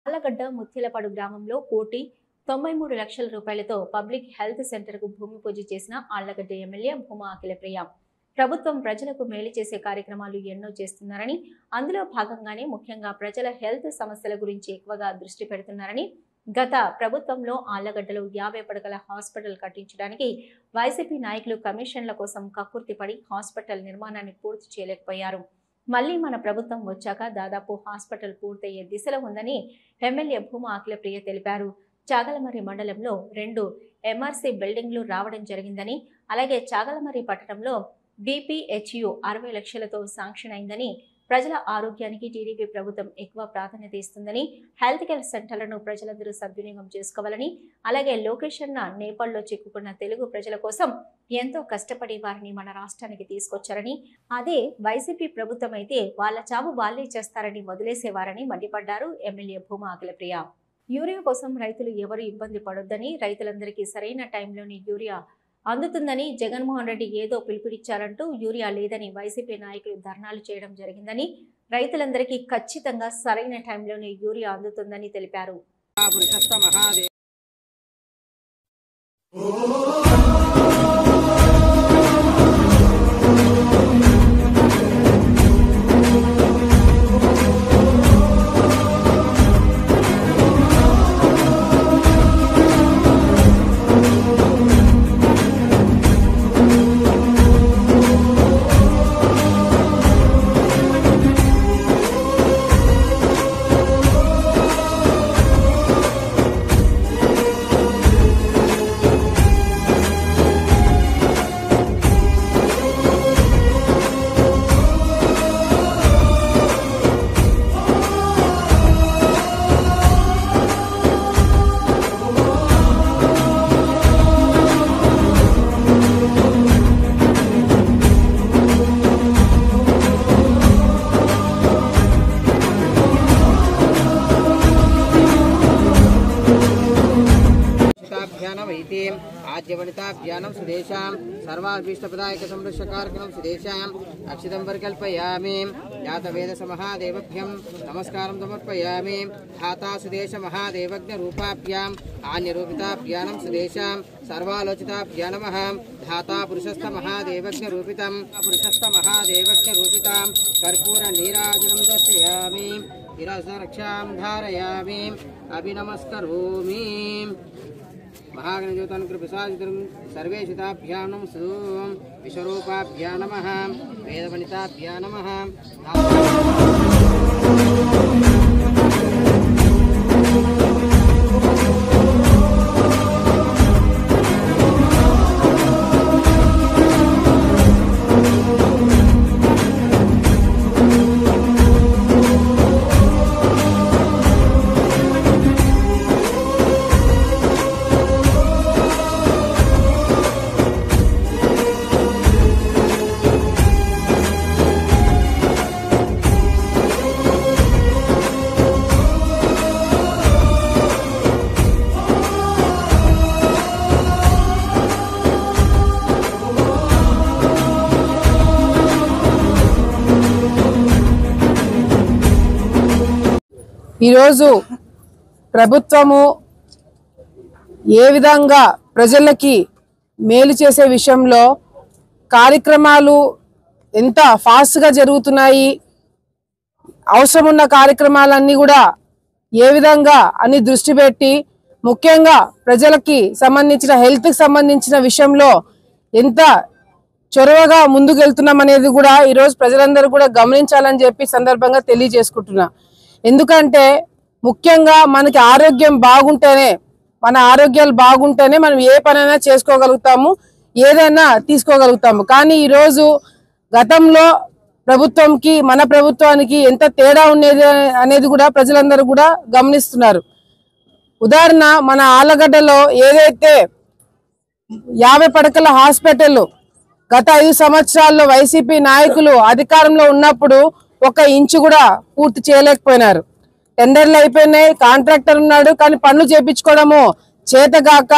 ఆలగడ్డ ముత్యాలపాడు గ్రామంలో 1,93,00,000 రూపాయలతో public health centre కు భూమి పూజ చేసిన ఆళ్లగడ్డ ఎమ్మెల్యే భూమా అఖిలప్రియ. ప్రభుత్వం ప్రజలకు మేలు చేసే కార్యక్రమాలు ఎన్నో చేస్తున్నారని, అందులో భాగంగానే ముఖ్యంగా ప్రజల హెల్త్ సమస్యల గురించి ఎక్కువగా దృష్టి పెడుతున్నారని, గత ప్రభుత్వంలో ఆళ్లగడ్డలో 50 పడకల హాస్పిటల్ కట్టించడానికి వైసీపీ నాయకులు కమిషన్ల కోసం కక్కుర్తిపడి హాస్పిటల్ నిర్మాణాన్ని పూర్తి చేయలేకపోయారు. మళ్లీ మన ప్రభుత్వం వచ్చాక దాదాపు హాస్పిటల్ పూర్తయ్యే దిశలో ఉందని ఎమ్మెల్యే భూమా అఖిలప్రియ తెలిపారు. చాగలమర్రి మండలంలో 2 ఎంఆర్సీ బిల్డింగ్లు రావడం జరిగిందని, అలాగే చాగలమర్రి పట్టణంలో BPHU 60 లక్షలతో శాంక్షన్ అయిందని, ప్రజల ఆరోగ్యానికి టీడీపీ ప్రభుత్వం ఎక్కువ ప్రాధాన్యత ఇస్తుందని, హెల్త్ కేర్ సెంటర్లను ప్రజలందరూ సద్వినియోగం చేసుకోవాలని, అలాగే లొకేషన్ నేపాల్లో చిక్కుకున్న తెలుగు ప్రజల కోసం ఎంతో కష్టపడి వారిని మన రాష్ట్రానికి తీసుకొచ్చారని, అదే వైసీపీ ప్రభుత్వం అయితే వాళ్ళ చావు వాళ్ళే చేస్తారని వదిలేసేవారని మండిపడ్డారు ఎమ్మెల్యే భూమా అఖిలప్రియ. యూరియా కోసం రైతులు ఎవరు ఇబ్బంది పడొద్దని, రైతులందరికీ సరైన టైంలోని యూరియా అందుతుందని, జగన్మోహన్ రెడ్డి ఏదో పిలుపునిచ్చారంటూ యూరియా లేదని వైసీపీ నాయకులు ధర్నాలు చేయడం జరిగిందని, రైతులందరికీ ఖచ్చితంగా సరైన టైంలోనే యూరియా అందుతుందని తెలిపారు. आद्यवनिताभ्यानं सुदेशां सर्वाभीष्टप्रदायक संरक्षकारकं सुदेशां अक्षितं परिकल्पयामि। जातवेदसमहादेवभ्यं नमस्कारं समर्पयामि। धाता सुदेश महादेवज्ञ रूपाभ्याम् आन्यरूपिताभ्यानं सुदेशां सर्वालोचिताभ्या नमः। धाता पुरुषस्थ महादेवज्ञ रूपितं पुरुषस्थ महादेवज्ञ रूपितां कर्पूर नीराजनं दर्शयामि। शिरसरक्षां धारयामि अभिनमस्करोमि। महागणज्योतानुग्रहप्रसादितं सर्वेषिताभ्यां नमः। विश्वरूपाभ्यां नमः। वेदवनिताभ्यां नमः। ఈరోజు ప్రభుత్వము ఏ విధంగా ప్రజలకి మేలు చేసే విషయంలో కార్యక్రమాలు ఎంత ఫాస్ట్గా జరుగుతున్నాయి, అవసరం ఉన్న కార్యక్రమాలన్నీ కూడా ఏ విధంగా అని దృష్టి పెట్టి ముఖ్యంగా ప్రజలకి సంబంధించిన హెల్త్కి సంబంధించిన విషయంలో ఎంత చొరవగా ముందుకు వెళ్తున్నాం అనేది కూడా ఈరోజు ప్రజలందరూ కూడా గమనించాలని చెప్పి సందర్భంగా తెలియజేసుకుంటున్నా. ఎందుకంటే ముఖ్యంగా మనకి ఆరోగ్యం బాగుంటేనే, మన ఆరోగ్యాలు బాగుంటేనే మనం ఏ పనైనా చేసుకోగలుగుతాము, ఏదైనా తీసుకోగలుగుతాము. కానీ ఈరోజు గతంలో ప్రభుత్వంకి మన ప్రభుత్వానికి ఎంత తేడా ఉండేది అనేది కూడా ప్రజలందరూ కూడా గమనిస్తున్నారు. ఉదాహరణ, మన ఆలగడ్డలో ఏదైతే 50 పడకల హాస్పిటల్ గత 5 సంవత్సరాల్లో వైసీపీ నాయకులు అధికారంలో ఉన్నప్పుడు 1 ఇంచు కూడా పూర్తి చేయలేకపోయినారు. టెండర్లు అయిపోయినాయి, కాంట్రాక్టర్ ఉన్నాడు, కానీ పనులు చేపించుకోవడము చేతగాక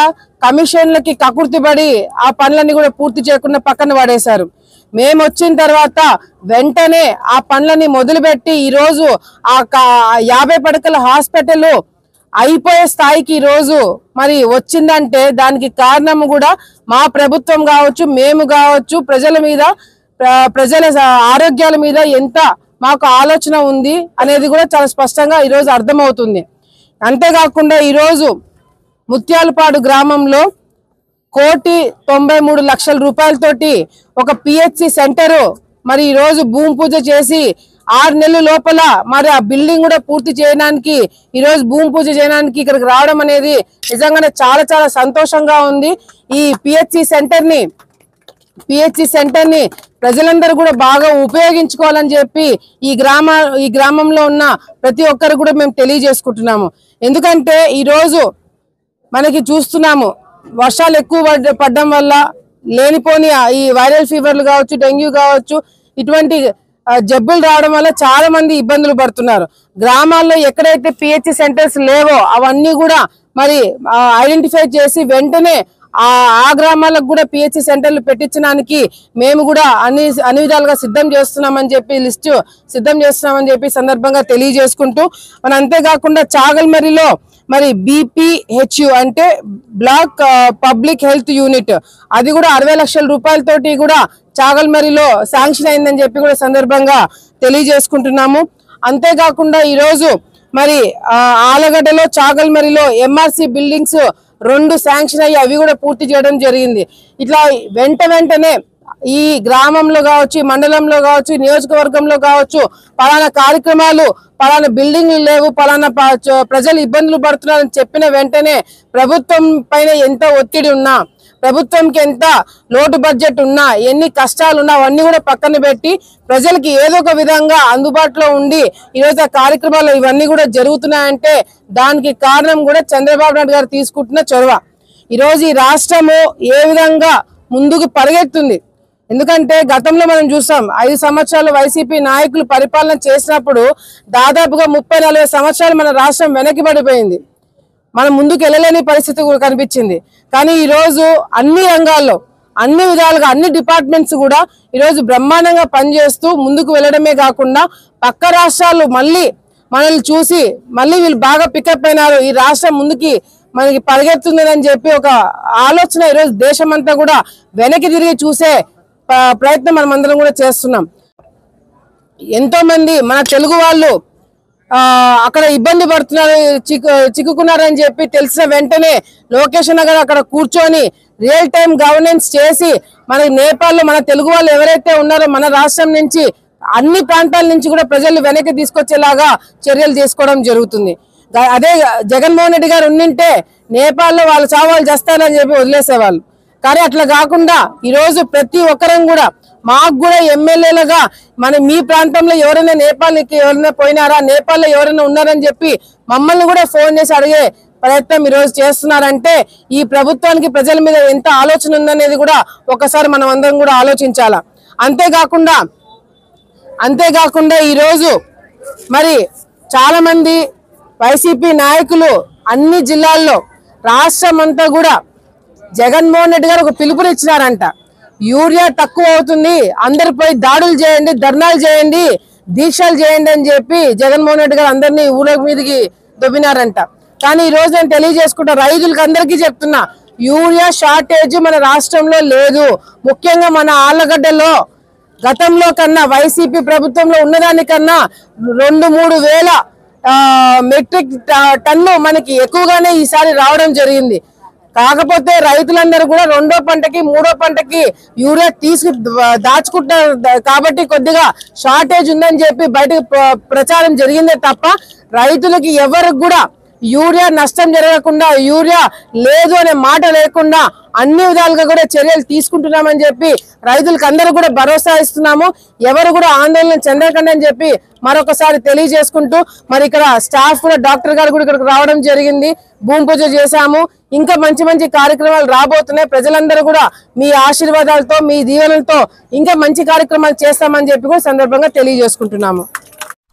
కమిషన్లకి కకుర్తిపడి ఆ పనులన్నీ కూడా పూర్తి చేయకుండా పక్కన పడేశారు. మేము వచ్చిన తర్వాత వెంటనే ఆ పనులని మొదలుపెట్టి ఈరోజు ఆ 50 పడకల హాస్పిటల్ అయిపోయే స్థాయికి ఈరోజు మరి వచ్చిందంటే దానికి కారణం కూడా మా ప్రభుత్వం కావచ్చు, మేము కావచ్చు, ప్రజల మీద ప్రజల ఆరోగ్యాల మీద ఎంత మాకు ఆలోచన ఉంది అనేది కూడా చాలా స్పష్టంగా ఈరోజు అర్థమవుతుంది. అంతేకాకుండా ఈరోజు ముత్యాలపాడు గ్రామంలో 1,93,00,000 రూపాయలతోటి ఒక పిహెచ్సి సెంటరు మరి ఈరోజు భూమి పూజ చేసి 6 నెలల లోపల మరి ఆ బిల్డింగ్ కూడా పూర్తి చేయడానికి ఈరోజు భూమి పూజ చేయడానికి ఇక్కడికి రావడం అనేది నిజంగానే చాలా చాలా సంతోషంగా ఉంది. ఈ పిహెచ్సి సెంటర్ని ప్రజలందరూ కూడా బాగా ఉపయోగించుకోవాలని చెప్పి ఈ గ్రామంలో ఉన్న ప్రతి ఒక్కరు కూడా మేము తెలియజేసుకుంటున్నాము. ఎందుకంటే ఈరోజు మనకి చూస్తున్నాము వర్షాలు ఎక్కువ పడడం వల్ల లేనిపోని ఈ వైరల్ ఫీవర్లు కావచ్చు, డెంగ్యూ కావచ్చు, ఇటువంటి జబ్బులు రావడం వల్ల చాలా మంది ఇబ్బందులు పడుతున్నారు. గ్రామాల్లో ఎక్కడైతే పిహెచ్సి సెంటర్స్ లేవో అవన్నీ కూడా మరి ఐడెంటిఫై చేసి వెంటనే ఆ గ్రామాలకు కూడా పిహెచ్సి సెంటర్లు పెట్టించడానికి మేము కూడా అన్ని విధాలుగా సిద్ధం చేస్తున్నామని చెప్పి లిస్టు సిద్ధం చేస్తున్నామని చెప్పి సందర్భంగా తెలియజేసుకుంటూ మన అంతేకాకుండా చాగల్మరిలో మరి BPHU అంటే బ్లాక్ పబ్లిక్ హెల్త్ యూనిట్ అది కూడా 60 లక్షల రూపాయలతోటి కూడా చాగల్మరిలో శాంక్షన్ అయిందని చెప్పి కూడా సందర్భంగా తెలియజేసుకుంటున్నాము. అంతేకాకుండా ఈరోజు మరి ఆలగడ్డలో చాగల్మరిలో MRC బిల్డింగ్స్ 2 శాంక్షన్ అయ్యి అవి కూడా పూర్తి చేయడం జరిగింది. ఇట్లా వెంటనే ఈ గ్రామంలో కావచ్చు, మండలంలో కావచ్చు, నియోజకవర్గంలో కావచ్చు పలానా కార్యక్రమాలు, పలానా బిల్డింగ్లు లేవు, పలానా ప్రజలు ఇబ్బందులు పడుతున్నారని చెప్పిన వెంటనే ప్రభుత్వం పైన ఎంత ఒత్తిడి ఉన్నా, ప్రభుత్వంకి ఎంత లోటు బడ్జెట్ ఉన్నా, ఎన్ని కష్టాలు ఉన్నా అవన్నీ కూడా పక్కన పెట్టి ప్రజలకి ఏదో ఒక విధంగా అందుబాటులో ఉండి ఈరోజు ఆ కార్యక్రమాలు ఇవన్నీ కూడా జరుగుతున్నాయంటే దానికి కారణం కూడా చంద్రబాబు నాయుడు గారు తీసుకుంటున్న చొరవ. ఈరోజు ఈ రాష్ట్రము ఏ విధంగా ముందుకు పరిగెత్తుంది. ఎందుకంటే గతంలో మనం చూసాం 5 సంవత్సరాలు వైసీపీ నాయకులు పరిపాలన చేసినప్పుడు దాదాపుగా 30-40 సంవత్సరాలు మన రాష్ట్రం వెనక్కి పడిపోయింది. మనం ముందుకు వెళ్ళలేని పరిస్థితి కూడా కనిపించింది. కానీ ఈరోజు అన్ని రంగాల్లో అన్ని విధాలుగా అన్ని డిపార్ట్మెంట్స్ కూడా ఈరోజు బ్రహ్మాండంగా పనిచేస్తూ ముందుకు వెళ్ళడమే కాకుండా పక్క రాష్ట్రాలు మళ్ళీ మనల్ని చూసి మళ్ళీ వీళ్ళు బాగా పికప్ అయినారు, ఈ రాష్ట్రం ముందుకి మనకి పరిగెత్తుందని చెప్పి ఒక ఆలోచన ఈరోజు దేశమంతా కూడా వెనక్కి తిరిగి చూసే ప్రయత్నం మనం అందరం కూడా చేస్తున్నాం. ఎంతో మంది మన తెలుగు వాళ్ళు అక్కడ ఇబ్బంది పడుతున్నారు, చిక్కుకున్నారని చెప్పి తెలిసిన వెంటనే లోకేష్ నగర్ అక్కడ కూర్చొని రియల్ టైం గవర్నెన్స్ చేసి మనకి నేపాల్లో మన తెలుగు వాళ్ళు ఎవరైతే ఉన్నారో మన రాష్ట్రం నుంచి అన్ని ప్రాంతాల నుంచి కూడా ప్రజలు వెనక్కి తీసుకొచ్చేలాగా చర్యలు తీసుకోవడం జరుగుతుంది. అదే జగన్మోహన్ రెడ్డి గారు ఉండింటే నేపాల్లో వాళ్ళు చావాళ్ళు చేస్తారని చెప్పి వదిలేసేవాళ్ళు. కానీ అట్లా కాకుండా ఈరోజు ప్రతి ఒక్కరం కూడా మాకు కూడా ఎమ్మెల్యేలుగా మీ ప్రాంతంలో ఎవరైనా నేపాల్కి ఎవరైనా పోయినారా, నేపాల్లో ఎవరైనా ఉన్నారని చెప్పి మమ్మల్ని కూడా ఫోన్ చేసి అడిగే ప్రయత్నం ఈరోజు చేస్తున్నారంటే ఈ ప్రభుత్వానికి ప్రజల మీద ఎంత ఆలోచన ఉందనేది కూడా ఒకసారి మనం అందరం కూడా ఆలోచించాలా. అంతేకాకుండా ఈరోజు మరి చాలా మంది వైసీపీ నాయకులు అన్ని జిల్లాల్లో రాష్ట్రం అంతా కూడా జగన్మోహన్ రెడ్డి గారు ఒక పిలుపునిచ్చినారంట. యూరియా తక్కువ అవుతుంది, అందరు పోయి దాడులు చేయండి, ధర్నాలు చేయండి, దీక్షలు చేయండి అని చెప్పి జగన్మోహన్ రెడ్డి గారు అందరినీ ఊళ్ళ మీదకి దొబ్బినారంట. కానీ ఈ రోజు నేను తెలియజేసుకుంటా, రైతులకు అందరికీ చెప్తున్నా, యూరియా షార్టేజ్ మన రాష్ట్రంలో లేదు. ముఖ్యంగా మన ఆళ్లగడ్డలో గతంలో కన్నా వైసీపీ ప్రభుత్వంలో ఉన్నదానికన్నా 2-3 వేల మెట్రిక్ టన్ను మనకి ఎక్కువగానే ఈసారి రావడం జరిగింది. కాకపోతే రైతులందరూ కూడా 2వ పంటకి 3వ పంటకి యూరియా దాచుకుంటారు కాబట్టి కొద్దిగా షార్టేజ్ ఉందని చెప్పి బయటకు ప్రచారం జరిగిందే తప్ప రైతులకి ఎవరికి కూడా యూరియా నష్టం జరగకుండా, యూరియా లేదు అనే మాట లేకుండా అన్ని విధాలుగా కూడా చర్యలు తీసుకుంటున్నామని చెప్పి రైతులకు అందరూ కూడా భరోసా ఇస్తున్నాము. ఎవరు కూడా ఆందోళన చెందకండి అని చెప్పి మరొకసారి తెలియజేసుకుంటూ మరి ఇక్కడ స్టాఫ్ కూడా డాక్టర్ గారు కూడా ఇక్కడికి రావడం జరిగింది, భూమి పూజ చేశాము. ఇంకా మంచి మంచి కార్యక్రమాలు రాబోతున్నాయి. ప్రజలందరూ కూడా మీ ఆశీర్వాదాలతో, మీ దీవెనలతో ఇంకా మంచి కార్యక్రమాలు చేస్తామని చెప్పి కూడా సందర్భంగా తెలియజేసుకుంటున్నాము.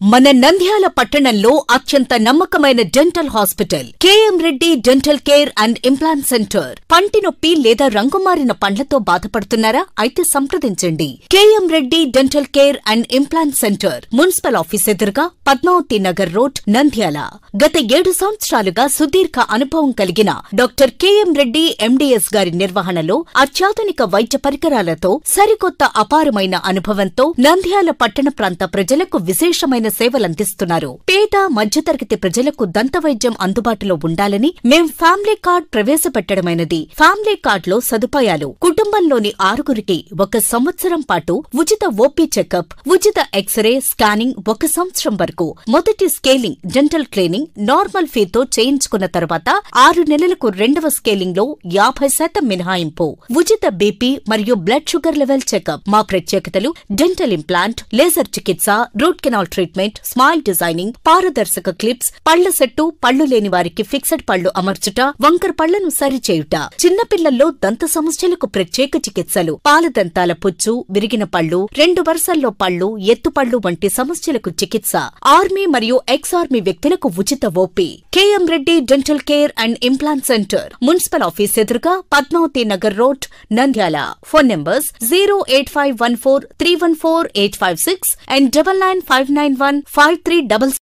మన నంద్యాల పట్టణంలో అత్యంత నమ్మకమైన dental hospital KM Reddy dental care and implant centre. పంటి నొప్పి లేదా రంగుమారిన పండ్లతో బాధపడుతున్నారా? అయితే సంప్రదించండి. KM Reddy dental care and implant centre, municipal office ఎదురుగా, పద్మావతి నగర్ రోడ్, నంద్యాల. గత 7 సంవత్సరాలుగా సుదీర్ఘ అనుభవం కలిగిన డాక్టర్ కేఎం రెడ్డి ఎండీఎస్ గారి నిర్వహణలో అత్యాధునిక వైద్య పరికరాలతో సరికొత్త అపారమైన అనుభవంతో నంద్యాల పట్టణ ప్రాంత ప్రజలకు విశేషమైన సేవలందిస్తున్నారు. పేద మధ్యతరగతి ప్రజలకు దంత వైద్యం అందుబాటులో ఉండాలని మేం ఫ్యామిలీ కార్డ్ ప్రవేశపెట్టడమైనది. ఫ్యామిలీ కార్డ్ లో సదుపాయాలు: కుటుంబంలోని 6గురికి 1 సంవత్సరం పాటు ఉచిత ఓపీ చెకప్, ఉచిత ఎక్స్రే స్కానింగ్ 1 సంవత్సరం వరకు, మొదటి స్కేలింగ్ డెంటల్ క్లీనింగ్ నార్మల్ ఫీతో చేయించుకున్న తర్వాత 6 నెలలకు 2వ స్కేలింగ్ లో 50% మినహాయింపు, ఉచిత బీపీ మరియు బ్లడ్ షుగర్ లెవెల్ చెకప్. మా ప్రత్యేకతలు: డెంటల్ ఇంప్లాంట్, లేజర్ చికిత్స, root canal treatment, smile designing, పారదర్శక క్లిప్స్, పళ్ల సెట్టు, పళ్లు లేని వారికి ఫిక్సెడ్ పళ్లు అమర్చుట, వంకర పళ్లను సరిచేయుట, చిన్నపిల్లల్లో దంత సమస్యలకు ప్రత్యేక చికిత్సలు, పాలదంతాల పుచ్చు, విరిగిన పళ్లు, 2 వరుసల్లో పళ్లు, ఎత్తుపళ్లు వంటి సమస్యలకు చికిత్స, ఆర్మీ మరియు ఎక్స్ ఆర్మీ వ్యక్తులకు ఉచిత OP. KM Reddy dental care and implant centre, municipal office ఎదురుగా, Padmavathi Nagar road, Nandyal. Phone numbers 08514314856 and 99591536.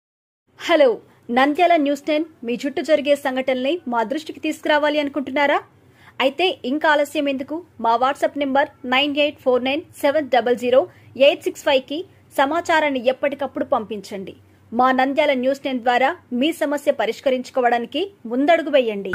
Hello, Nandyal news 10 మీ చుట్టూ జరిగే సంఘటనల్ని మా దృష్టికి తీసుకురావాలి అనుకుంటున్నారా? అయితే ఇంకా ఆలస్యం ఎందుకు? మా వాట్సాప్ నెంబర్ 9849700865కి సమాచారాన్ని ఎప్పటికప్పుడు పంపించండి. మా నంద్యాల న్యూస్ 10 ద్వారా మీ సమస్య పరిష్కరించుకోవడానికి ముందడుగు వేయండి.